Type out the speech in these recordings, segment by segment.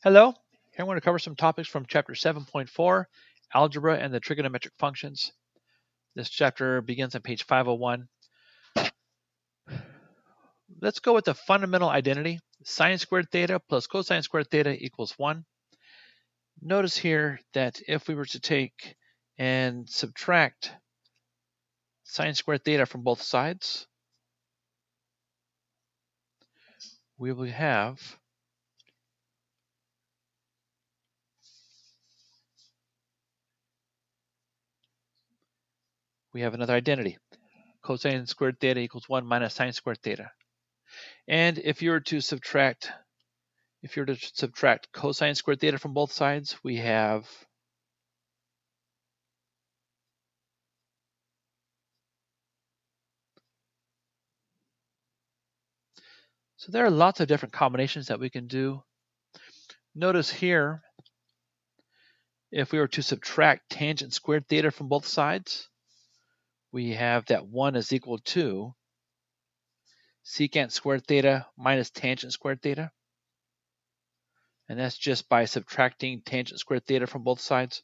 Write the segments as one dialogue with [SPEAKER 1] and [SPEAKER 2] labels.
[SPEAKER 1] Hello, here I'm going to cover some topics from chapter 7.4, Algebra and the Trigonometric Functions. This chapter begins on page 501. Let's go with the fundamental identity. Sine squared theta plus cosine squared theta equals 1. Notice here that if we were to take and subtract sine squared theta from both sides, we will have another identity. Cosine squared theta equals 1 minus sine squared theta. And if you were to subtract cosine squared theta from both sides, we have so there are lots of different combinations that we can do. Notice here, if we were to subtract tangent squared theta from both sides, we have that 1 is equal to secant squared theta minus tangent squared theta. And that's just by subtracting tangent squared theta from both sides.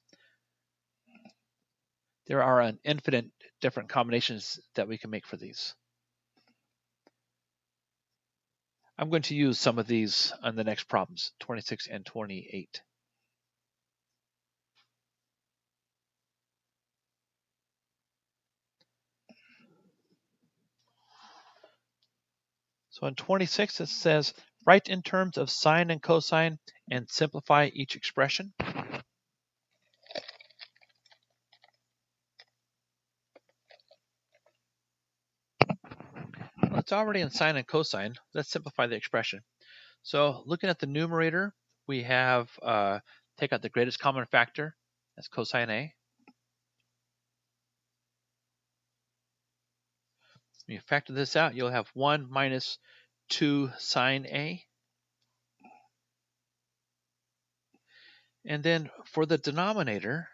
[SPEAKER 1] There are an infinite different combinations that we can make for these. I'm going to use some of these on the next problems, 26 and 28. So in 26, it says, write in terms of sine and cosine and simplify each expression. Well, it's already in sine and cosine. Let's simplify the expression. So looking at the numerator, we have take out the greatest common factor. That's cosine A. When you factor this out, you'll have 1 minus 2 sine A. And then for the denominator,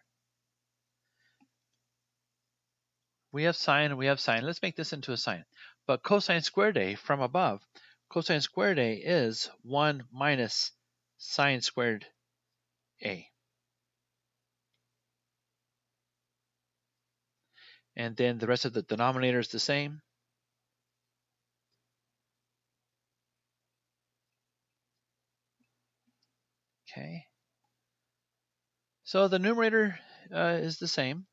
[SPEAKER 1] we have sine and we have sine. Let's make this into a sine. But cosine squared A from above, cosine squared A is 1 minus sine squared A. And then the rest of the denominator is the same. Okay. So the numerator is the same.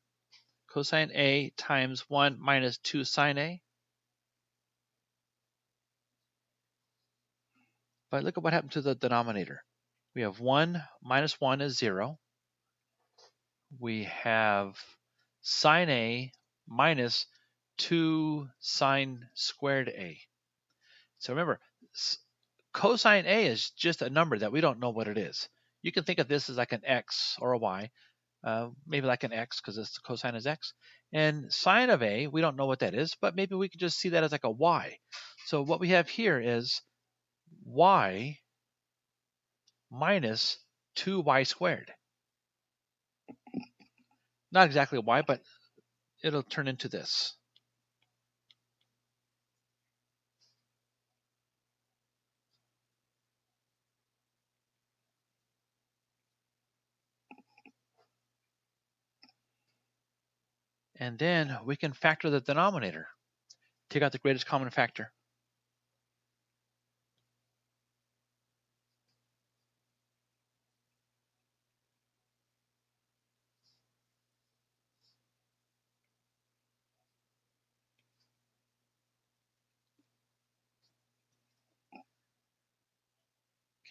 [SPEAKER 1] Cosine A times 1 minus 2 sine A. But look at what happened to the denominator. We have 1 minus 1 is 0. We have sine A minus 2 sine squared A. So remember, cosine A is just a number that we don't know what it is. You can think of this as like an x or a y, maybe like an x because the cosine is x. And sine of A, we don't know what that is, but maybe we could just see that as like a y. So what we have here is y minus 2y squared. Not exactly y, but it'll turn into this. And then we can factor the denominator. Take out the greatest common factor.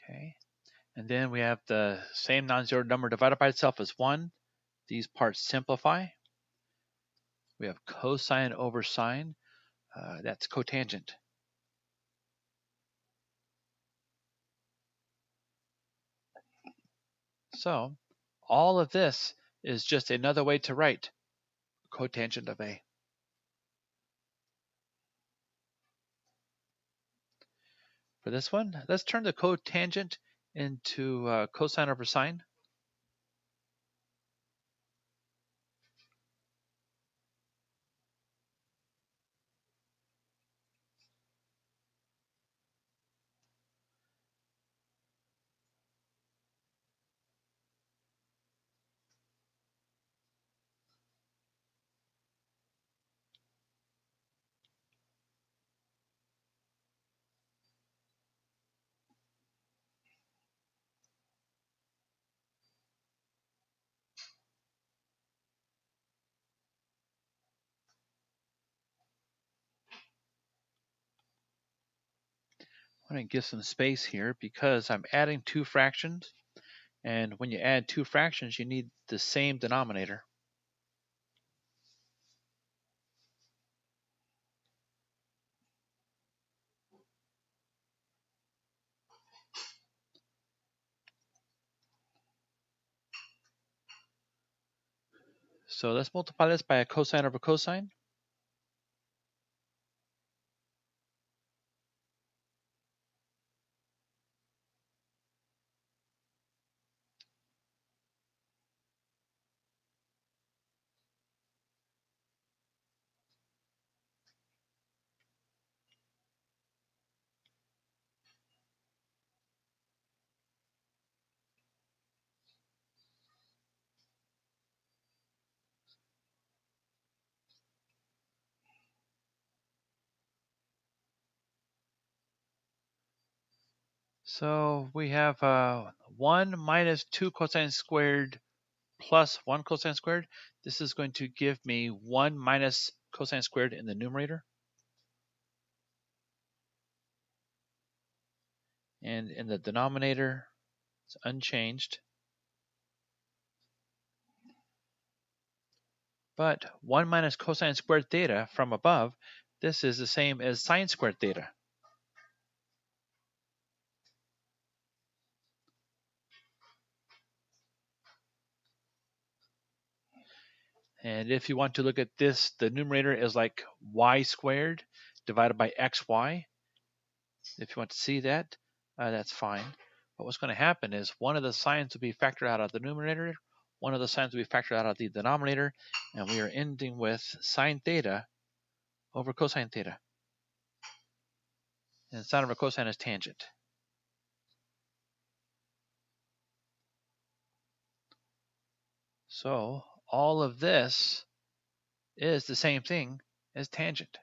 [SPEAKER 1] Okay. And then we have the same non-zero number divided by itself as 1. These parts simplify. We have cosine over sine. That's cotangent. So all of this is just another way to write cotangent of A. For this one, let's turn the cotangent into cosine over sine. I'm going to give some space here because I'm adding two fractions. And when you add two fractions, you need the same denominator. So let's multiply this by a cosine over cosine. So we have 1 minus 2 cosine squared plus 1 cosine squared. This is going to give me 1 minus cosine squared in the numerator. And in the denominator, it's unchanged. But 1 minus cosine squared theta from above, this is the same as sine squared theta. And if you want to look at this, the numerator is like y squared divided by xy. If you want to see that, that's fine. But what's going to happen is one of the signs will be factored out of the numerator, one of the signs will be factored out of the denominator, and we are ending with sine theta over cosine theta. And sine over cosine is tangent. So all of this is the same thing as tangent.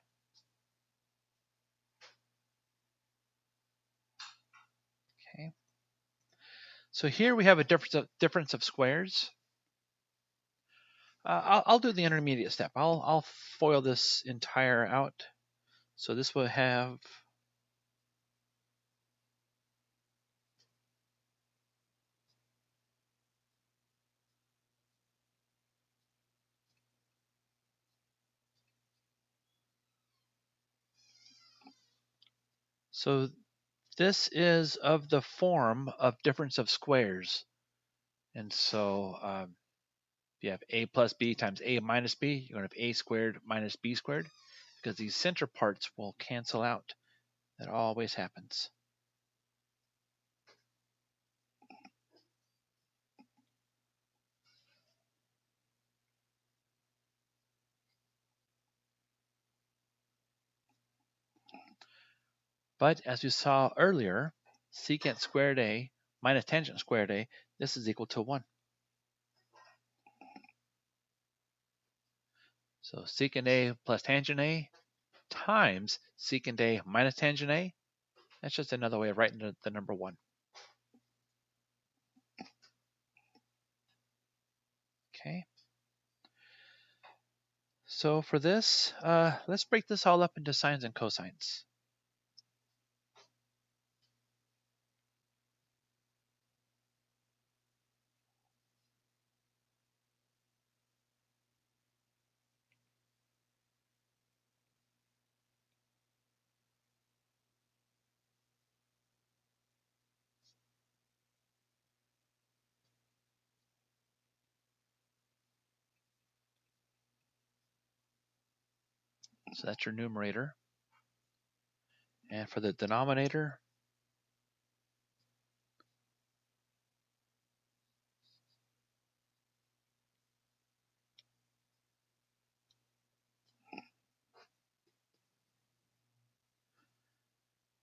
[SPEAKER 1] Okay. So here we have a difference of squares. I'll do the intermediate step. I'll FOIL this entire out. So this will have so this is of the form of difference of squares. And so if you have a plus b times a minus b, you're going to have a squared minus b squared because these center parts will cancel out. That always happens. But as we saw earlier, secant squared a minus tangent squared a, this is equal to 1. So secant a plus tangent a times secant a minus tangent a, that's just another way of writing the number 1. Okay. So for this, let's break this all up into sines and cosines. So that's your numerator. And for the denominator,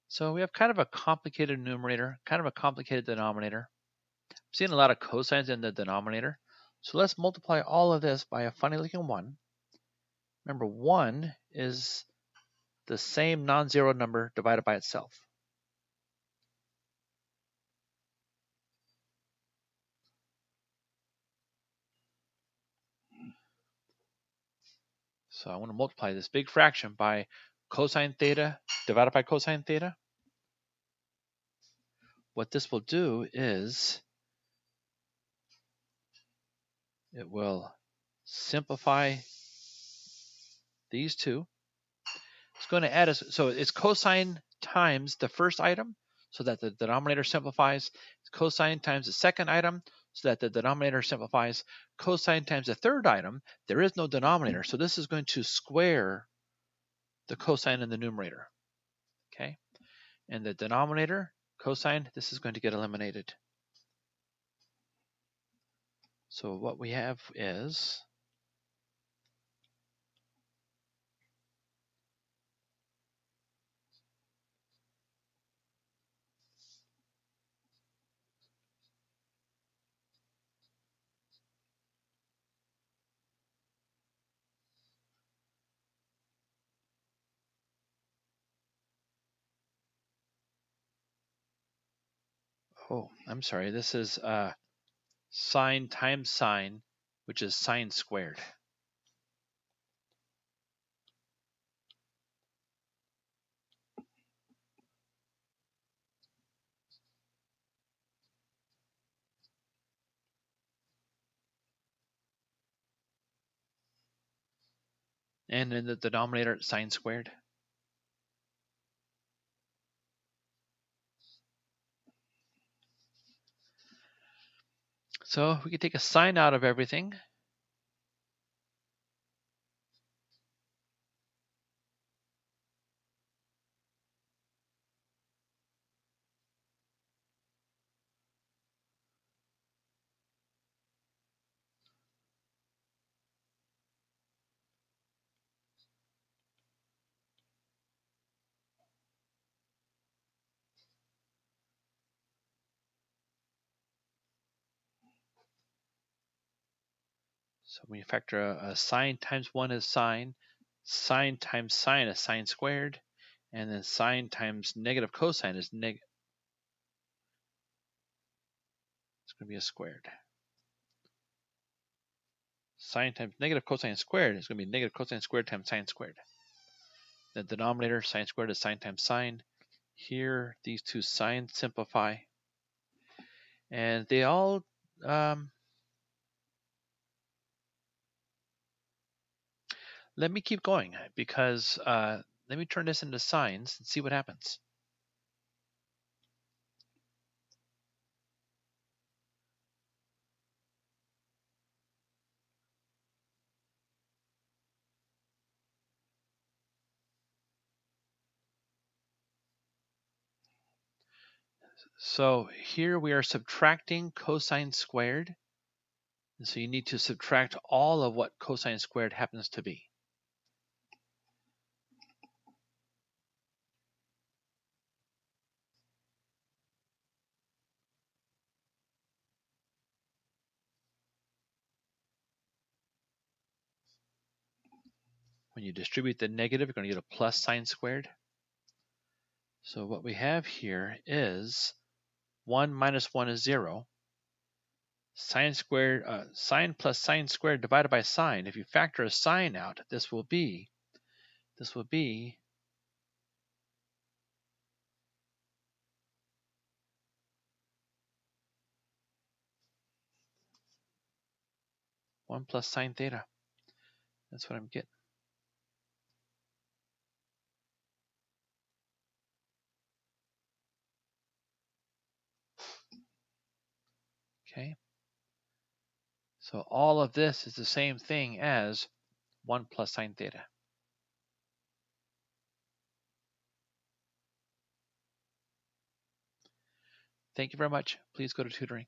[SPEAKER 1] so we have kind of a complicated numerator, kind of a complicated denominator. I'm seeing a lot of cosines in the denominator. So let's multiply all of this by a funny looking 1. Remember, 1 is the same non-zero number divided by itself. So I want to multiply this big fraction by cosine theta divided by cosine theta. what this will do is it will simplify these two. It's going to add us, so it's cosine times the first item so that the denominator simplifies. It's cosine times the second item so that the denominator simplifies. Cosine times the third item, there is no denominator, so this is going to square the cosine in the numerator. Okay, and the denominator, cosine, this is going to get eliminated. So what we have is oh, I'm sorry, this is sine times sine, which is sine squared. And in the denominator, sine squared. So we can take a sine out of everything. So when you factor a sine times 1 is sine times sine is sine squared, and then sine times negative cosine is it's going to be a squared. Sine times negative cosine squared is going to be negative cosine squared times sine squared. The denominator, sine squared, is sine times sine. Here, these two sines simplify. And they all, let me keep going because let me turn this into sines and see what happens. So here we are subtracting cosine squared. And so you need to subtract all of what cosine squared happens to be. When you distribute the negative, you're going to get a plus sine squared. So what we have here is 1 minus 1 is 0. Sine squared, sine plus sine squared divided by sine. If you factor a sine out, this will be 1 plus sine theta. That's what I'm getting. Okay. So all of this is the same thing as 1 plus sine theta. Thank you very much. Please go to tutoring.